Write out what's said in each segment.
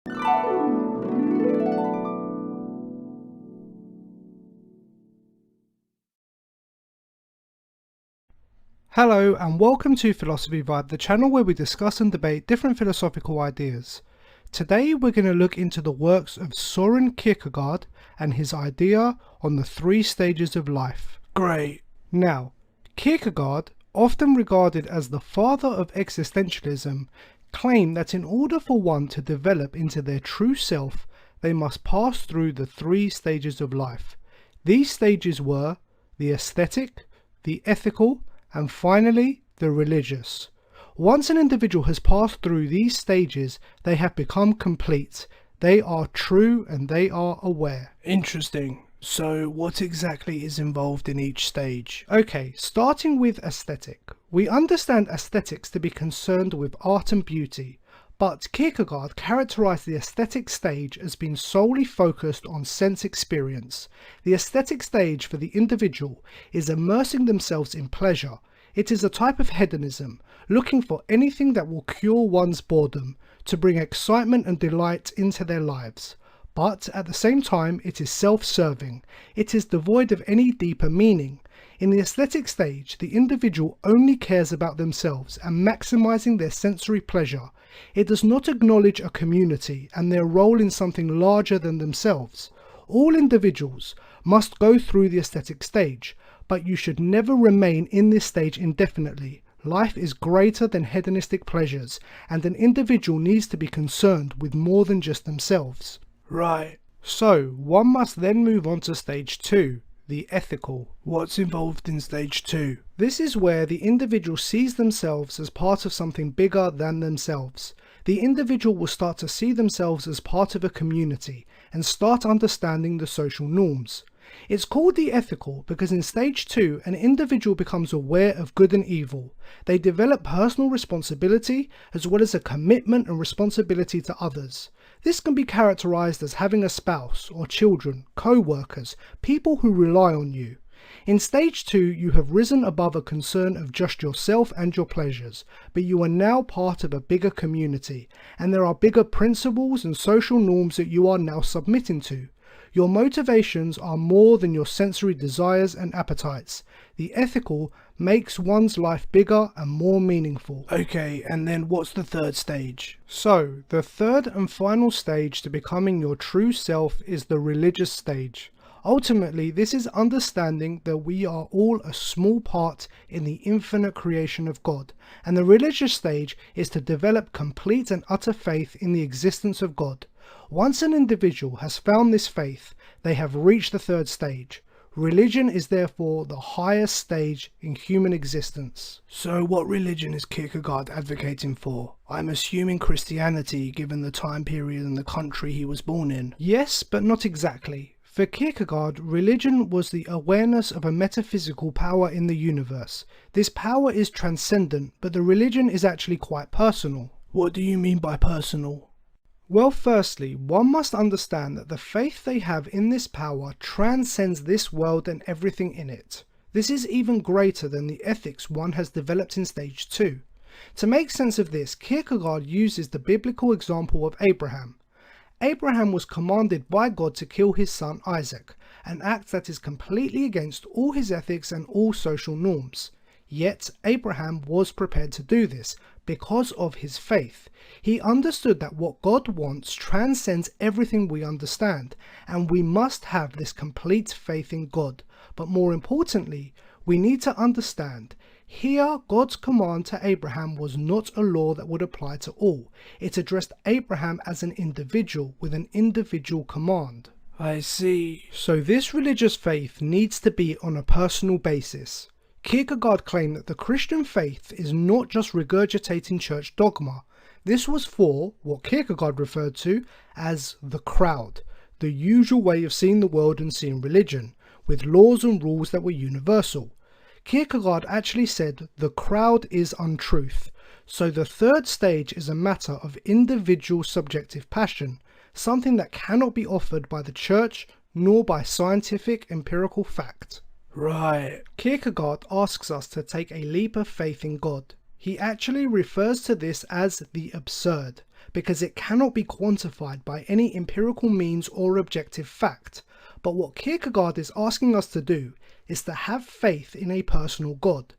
Hello and welcome to Philosophy Vibe, the channel where we discuss and debate different philosophical ideas. Today we're going to look into the works of Soren Kierkegaard and his idea on the 3 stages of life. Great! Now, Kierkegaard, often regarded as the father of existentialism, claimed that in order for one to develop into their true self, they must pass through the 3 stages of life. These stages were the aesthetic, the ethical, and finally, the religious. Once an individual has passed through these stages, they have become complete. They are true and they are aware. Interesting. So what exactly is involved in each stage? Okay, starting with aesthetic. We understand aesthetics to be concerned with art and beauty, but Kierkegaard characterized the aesthetic stage as being solely focused on sense experience. The aesthetic stage for the individual is immersing themselves in pleasure. It is a type of hedonism, looking for anything that will cure one's boredom, to bring excitement and delight into their lives. But at the same time, it is self-serving. It is devoid of any deeper meaning. In the aesthetic stage, the individual only cares about themselves and maximizing their sensory pleasure. It does not acknowledge a community and their role in something larger than themselves. All individuals must go through the aesthetic stage, but you should never remain in this stage indefinitely. Life is greater than hedonistic pleasures, and an individual needs to be concerned with more than just themselves. Right. So, one must then move on to stage 2. The ethical. What's involved in stage 2? This is where the individual sees themselves as part of something bigger than themselves. The individual will start to see themselves as part of a community and start understanding the social norms. It's called the ethical because in stage 2 an individual becomes aware of good and evil. They develop personal responsibility as well as a commitment and responsibility to others. This can be characterized as having a spouse or children, co-workers, people who rely on you. In stage 2 you have risen above a concern of just yourself and your pleasures, but you are now part of a bigger community, and there are bigger principles and social norms that you are now submitting to. Your motivations are more than your sensory desires and appetites. The ethical makes one's life bigger and more meaningful. Okay, and then what's the 3rd stage? So, the 3rd and final stage to becoming your true self is the religious stage. Ultimately, this is understanding that we are all a small part in the infinite creation of God, and the religious stage is to develop complete and utter faith in the existence of God. Once an individual has found this faith, they have reached the 3rd stage. Religion is therefore the highest stage in human existence. So what religion is Kierkegaard advocating for? I'm assuming Christianity, given the time period and the country he was born in. Yes, but not exactly. For Kierkegaard, religion was the awareness of a metaphysical power in the universe. This power is transcendent, but the religion is actually quite personal. What do you mean by personal? Well, firstly, one must understand that the faith they have in this power transcends this world and everything in it. This is even greater than the ethics one has developed in stage 2. To make sense of this, Kierkegaard uses the biblical example of Abraham. Abraham was commanded by God to kill his son Isaac, an act that is completely against all his ethics and all social norms. Yet Abraham was prepared to do this because of his faith. He understood that what God wants transcends everything we understand, and we must have this complete faith in God. But more importantly, we need to understand, here God's command to Abraham was not a law that would apply to all. It addressed Abraham as an individual with an individual command. I see. So this religious faith needs to be on a personal basis. Kierkegaard claimed that the Christian faith is not just regurgitating church dogma. This was for what Kierkegaard referred to as the crowd, the usual way of seeing the world and seeing religion, with laws and rules that were universal. Kierkegaard actually said the crowd is untruth, so the 3rd stage is a matter of individual subjective passion, something that cannot be offered by the church nor by scientific empirical fact. Right. Kierkegaard asks us to take a leap of faith in God. He actually refers to this as the absurd, because it cannot be quantified by any empirical means or objective fact. But what Kierkegaard is asking us to do is to have faith in a personal God.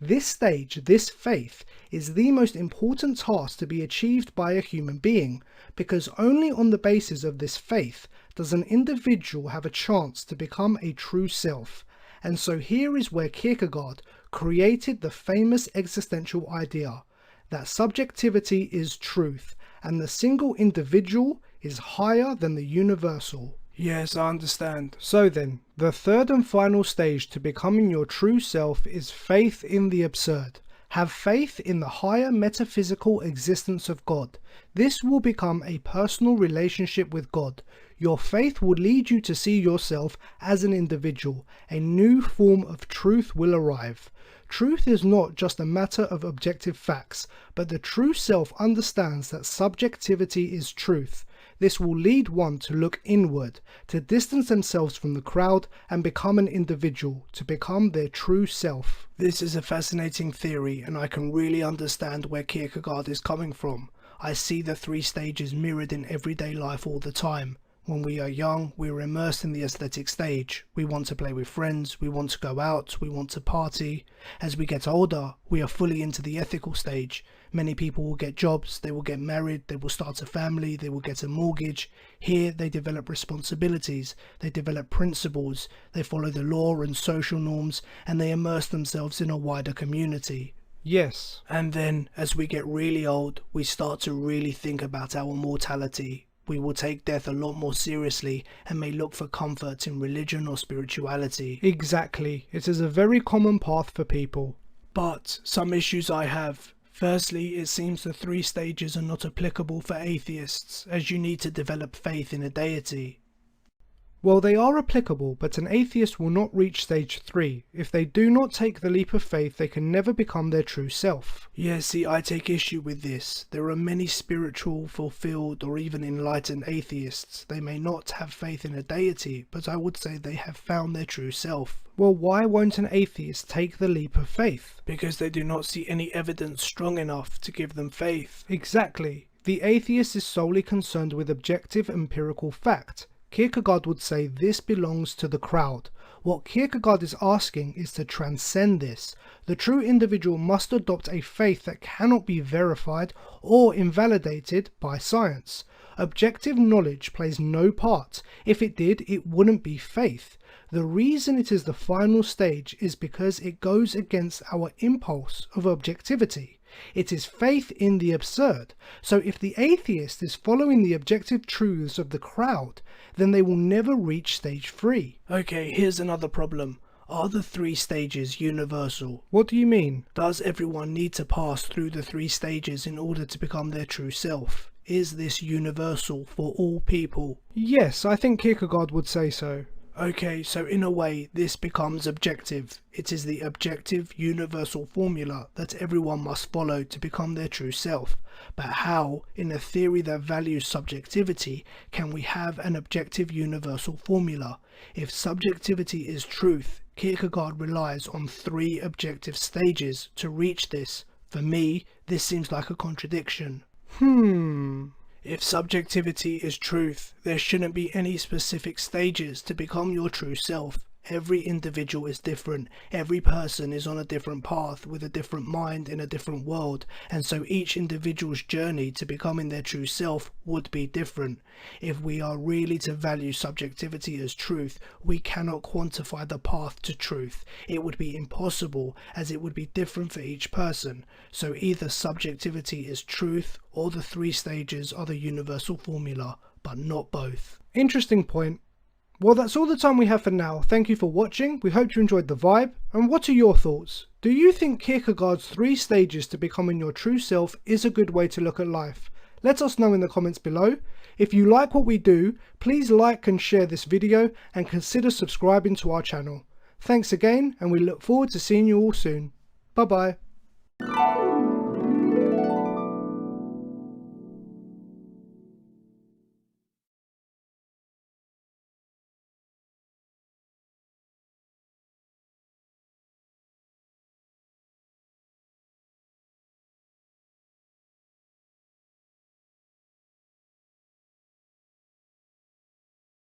This stage, this faith, is the most important task to be achieved by a human being, because only on the basis of this faith does an individual have a chance to become a true self. And so here is where Kierkegaard created the famous existential idea that subjectivity is truth, and the single individual is higher than the universal. Yes, I understand. So then, the third and final stage to becoming your true self is faith in the absurd. Have faith in the higher metaphysical existence of God. This will become a personal relationship with God. Your faith will lead you to see yourself as an individual. A new form of truth will arrive. Truth is not just a matter of objective facts, but the true self understands that subjectivity is truth. This will lead one to look inward, to distance themselves from the crowd and become an individual, to become their true self. This is a fascinating theory, and I can really understand where Kierkegaard is coming from. I see the three stages mirrored in everyday life all the time. When we are young, we are immersed in the aesthetic stage. We want to play with friends, we want to go out, we want to party. As we get older, we are fully into the ethical stage. Many people will get jobs, they will get married, they will start a family, they will get a mortgage. Here they develop responsibilities, they develop principles, they follow the law and social norms, and they immerse themselves in a wider community. Yes. And then, as we get really old, we start to really think about our mortality. We will take death a lot more seriously and may look for comfort in religion or spirituality. Exactly. It is a very common path for people. But some issues I have. Firstly, it seems the three stages are not applicable for atheists, as you need to develop faith in a deity. Well, they are applicable, but an atheist will not reach stage 3. If they do not take the leap of faith, they can never become their true self. Yeah, see, I take issue with this. There are many spiritual, fulfilled, or even enlightened atheists. They may not have faith in a deity, but I would say they have found their true self. Well, why won't an atheist take the leap of faith? Because they do not see any evidence strong enough to give them faith. Exactly. The atheist is solely concerned with objective empirical fact. Kierkegaard would say this belongs to the crowd. What Kierkegaard is asking is to transcend this. The true individual must adopt a faith that cannot be verified or invalidated by science. Objective knowledge plays no part. If it did, it wouldn't be faith. The reason it is the final stage is because it goes against our impulse of objectivity. It is faith in the absurd. So if the atheist is following the objective truths of the crowd, then they will never reach stage 3. Okay, here's another problem. Are the three stages universal? What do you mean? Does everyone need to pass through the three stages in order to become their true self? Is this universal for all people? Yes, I think Kierkegaard would say so. Okay, so in a way, this becomes objective. It is the objective universal formula that everyone must follow to become their true self. But how, in a theory that values subjectivity, can we have an objective universal formula? If subjectivity is truth, Kierkegaard relies on 3 objective stages to reach this. For me, this seems like a contradiction. If subjectivity is truth, there shouldn't be any specific stages to become your true self. Every individual is different. Every person is on a different path with a different mind in a different world, and so each individual's journey to becoming their true self would be different. If we are really to value subjectivity as truth, we cannot quantify the path to truth. It would be impossible, as it would be different for each person. So either subjectivity is truth, or the 3 stages are the universal formula, but not both. Interesting point. Well, that's all the time we have for now. Thank you for watching. We hope you enjoyed the vibe. And what are your thoughts? Do you think Kierkegaard's 3 stages to becoming your true self is a good way to look at life? Let us know in the comments below. If you like what we do, please like and share this video and consider subscribing to our channel. Thanks again, and we look forward to seeing you all soon. Bye bye.